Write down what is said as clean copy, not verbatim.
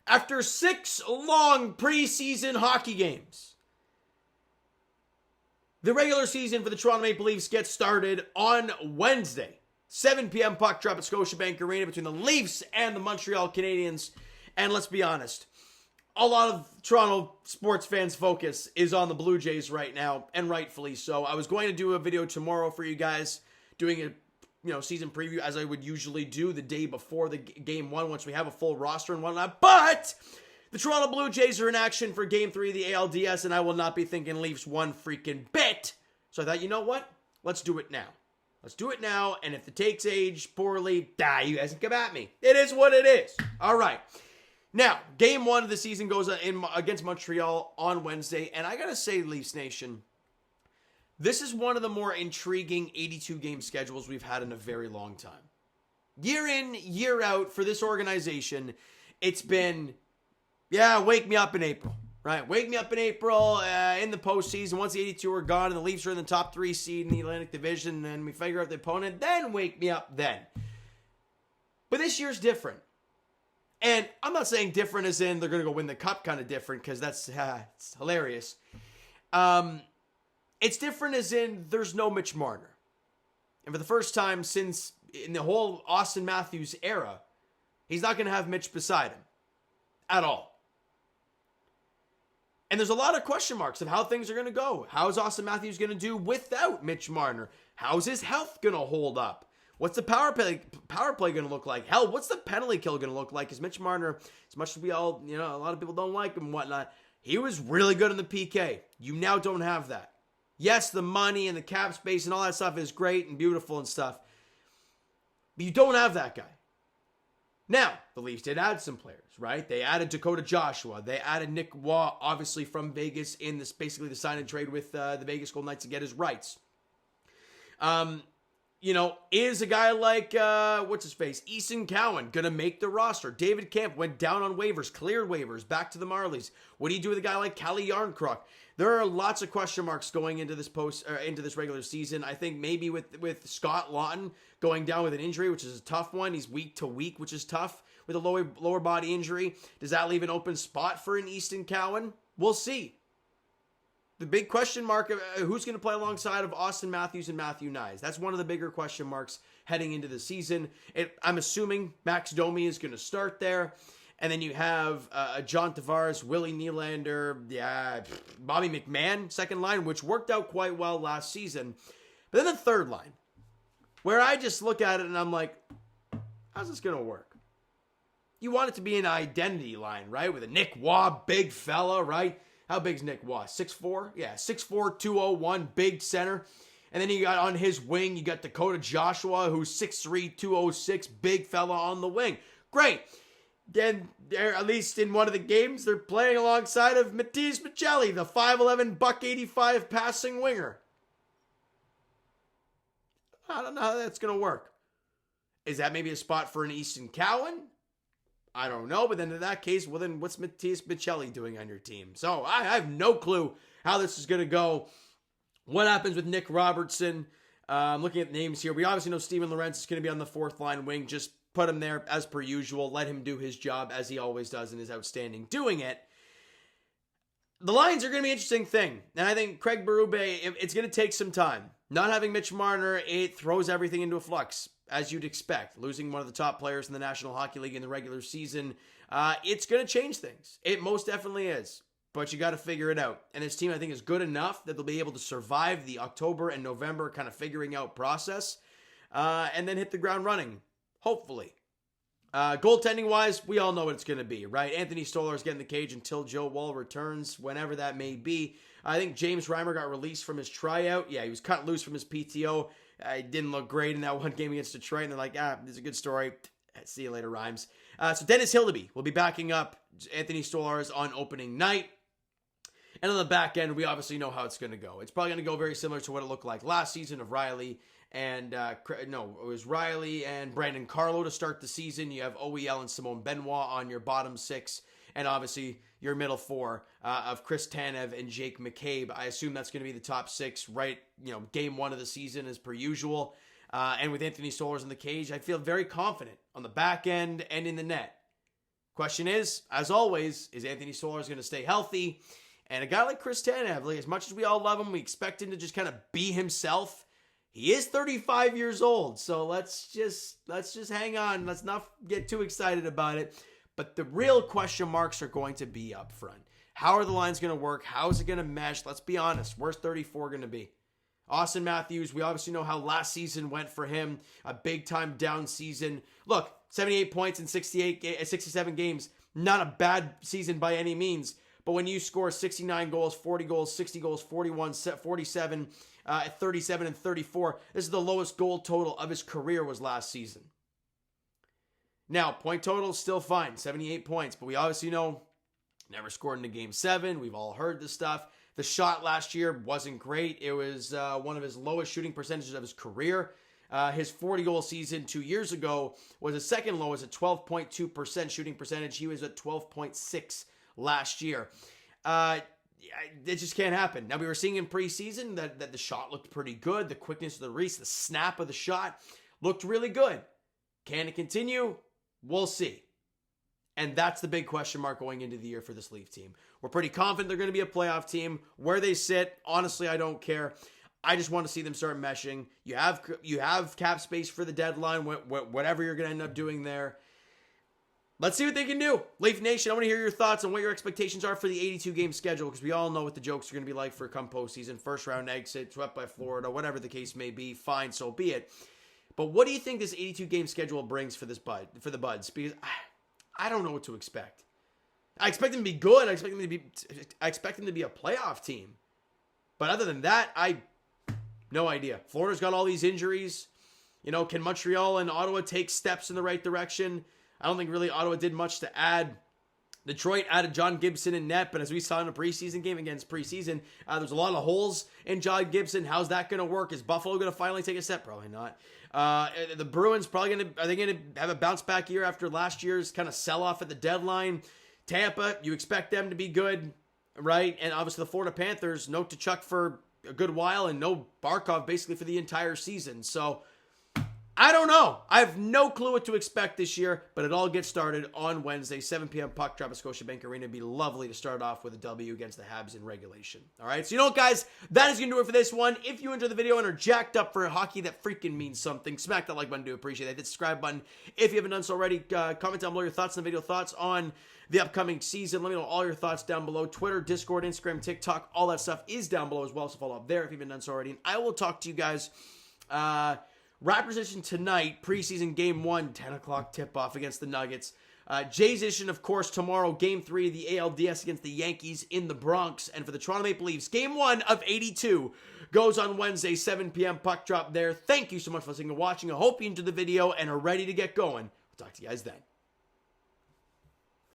After 6 long preseason hockey games, the regular season for the Toronto Maple Leafs gets started on Wednesday. 7 p.m. puck drop at Scotiabank Arena between the Leafs and the Montreal Canadiens. And let's be honest, a lot of Toronto sports fans' focus is on the Blue Jays right now, and rightfully so. I was going to do a video tomorrow for you guys, doing a season preview as I would usually do the day before the game one, once we have a full roster and whatnot. But the Toronto Blue Jays are in action for Game 3 of the ALDS, and I will not be thinking Leafs one freaking bit. So I thought, you know what? Let's do it now. Let's do it now, and if the takes age poorly, you guys can come at me. It is what it is. All right. Now, Game 1 of the season goes in against Montreal on Wednesday, and I gotta say, Leafs Nation, this is one of the more intriguing 82-game schedules we've had in a very long time. Year in, year out for this organization, it's been, wake me up in April. Right, wake me up in April in the postseason. Once the 82 are gone and the Leafs are in the top 3 seed in the Atlantic Division and we figure out the opponent, then wake me up then. But this year's different. And I'm not saying different as in they're going to go win the cup kind of different, because that's it's hilarious. It's different as in there's no Mitch Marner. And for the first time since in the whole Austin Matthews era, he's not going to have Mitch beside him at all. And there's a lot of question marks of how things are going to go. How's Austin Matthews going to do without Mitch Marner? How's his health going to hold up? What's the power play going to look like? Hell, what's the penalty kill going to look like? Because Mitch Marner, as much as we all, a lot of people don't like him and whatnot, he was really good in the PK. You now don't have that. Yes, the money and the cap space and all that stuff is great and beautiful and stuff, but you don't have that guy. Now, the Leafs did add some players, right? They added Dakota Joshua. They added Nick Waugh, obviously from Vegas, in this basically the sign and trade with the Vegas Golden Knights to get his rights. Is a guy like, Easton Cowan going to make the roster? David Camp went down on waivers, cleared waivers, back to the Marlies. What do you do with a guy like Calle Yarncroc? There are lots of question marks going into this into this regular season. I think maybe with Scott Laughton going down with an injury, which is a tough one. He's week to week, which is tough with a lower body injury. Does that leave an open spot for an Easton Cowan? We'll see. The big question mark of who's going to play alongside of Austin Matthews and Matthew Nyes. That's one of the bigger question marks heading into the season. I'm assuming Max Domi is going to start there. And then you have John Tavares, Willie Nylander, Bobby McMahon, second line, which worked out quite well last season. But then the third line, where I just look at it and I'm like, how's this going to work? You want it to be an identity line, right? With a Nick Waugh, big fella, right? How big's Nick Waugh? 6'4"? Yeah, 6'4", 201, big center. And then you got on his wing, you got Dakota Joshua, who's 6'3", 206, big fella on the wing. Great. Then, they're, at least in one of the games, they're playing alongside of Matias Maccelli, the 5'11", $185 passing winger. I don't know how that's going to work. Is that maybe a spot for an Easton Cowan? I don't know, but then in that case, well then what's Matias Maccelli doing on your team? So I have no clue how this is going to go. What happens with Nick Robertson? I'm looking at the names here. We obviously know Steven Lorentz is going to be on the fourth line wing. Just put him there as per usual. Let him do his job as he always does and is outstanding doing it. The lines are going to be an interesting thing. And I think Craig Berube, it's going to take some time. Not having Mitch Marner, it throws everything into a flux, as you'd expect. Losing one of the top players in the National Hockey League in the regular season, it's going to change things. It most definitely is. But you got to figure it out. And this team, I think, is good enough that they'll be able to survive the October and November kind of figuring out process and then hit the ground running, hopefully. Goaltending-wise, we all know what it's going to be, right? Anthony Stolarz getting the cage until Joe Woll returns, whenever that may be. I think James Reimer got released from his tryout. Yeah, he was cut loose from his PTO. It didn't look great in that one game against Detroit, and they're like, this is a good story. See you later, Rhymes. So Dennis Hildeby will be backing up Anthony Stolarz on opening night. And on the back end, we obviously know how it's going to go. It's probably going to go very similar to what it looked like last season of Riley and, it was Riley and Brandon Carlo to start the season. You have OEL and Simone Benoit on your bottom six. And obviously, your middle four of Chris Tanev and Jake McCabe. I assume that's going to be the top six, right? Game one of the season as per usual. And with Anthony Stolarz in the cage, I feel very confident on the back end and in the net. Question is, as always, is Anthony Stolarz going to stay healthy? And a guy like Chris Tanev, like, as much as we all love him, we expect him to just kind of be himself. He is 35 years old, so let's just hang on. Let's not get too excited about it. But the real question marks are going to be up front. How are the lines going to work? How is it going to mesh? Let's be honest. Where's 34 going to be? Austin Matthews, we obviously know how last season went for him. A big-time down season. Look, 78 points in 67 games. Not a bad season by any means. But when you score 69 goals, 40 goals, 60 goals, 41, 47, 37, and 34, this is the lowest goal total of his career was last season. Now, point total is still fine, 78 points. But we obviously know never scored in a Game 7. We've all heard this stuff. The shot last year wasn't great. It was one of his lowest shooting percentages of his career. His 40-goal season 2 years ago was his second lowest at 12.2% shooting percentage. He was at 12.6% last year. It just can't happen. Now, we were seeing in preseason that the shot looked pretty good. The quickness of the release, the snap of the shot looked really good. Can it continue? We'll see. And that's the big question mark going into the year for this Leaf team. We're pretty confident they're going to be a playoff team. Where they sit, honestly, I don't care. I just want to see them start meshing. You have cap space for the deadline, whatever you're going to end up doing there. Let's see what they can do. Leaf Nation, I want to hear your thoughts on what your expectations are for the 82-game schedule, because we all know what the jokes are going to be like for come postseason. First round exit, swept by Florida, whatever the case may be. Fine, so be it. But what do you think this 82-game schedule brings for the Buds? Because I don't know what to expect. I expect them to be good. I expect them to be a playoff team. But other than that, no idea. Florida's got all these injuries. Can Montreal and Ottawa take steps in the right direction? I don't think really Ottawa did much to add. Detroit added John Gibson in net, but as we saw in a preseason game against preseason, there's a lot of holes in John Gibson. How's that going to work? Is Buffalo going to finally take a step? Probably not. The Bruins are they going to have a bounce back year after last year's kind of sell off at the deadline? Tampa, you expect them to be good, right? And obviously the Florida Panthers, no Tkachuk for a good while and no Barkov basically for the entire season. So I don't know. I have no clue what to expect this year, but it all gets started on Wednesday, 7 p.m. puck drop at Scotiabank Arena. It'd be lovely to start off with a W against the Habs in regulation. All right, so you know what, guys? That is going to do it for this one. If you enjoyed the video and are jacked up for hockey, that freaking means something. Smack that like button. Do appreciate that. Hit the subscribe button if you haven't done so already. Comment down below your thoughts on the video, thoughts on the upcoming season. Let me know all your thoughts down below. Twitter, Discord, Instagram, TikTok, all that stuff is down below as well, so follow up there if you haven't done so already. And I will talk to you guys Raptors edition tonight, preseason game 1, 10 o'clock tip-off against the Nuggets. Jays edition, of course, tomorrow, game 3 of the ALDS against the Yankees in the Bronx. And for the Toronto Maple Leafs, game 1 of 82 goes on Wednesday, 7 p.m. puck drop there. Thank you so much for listening and watching. I hope you enjoyed the video and are ready to get going. We'll talk to you guys then.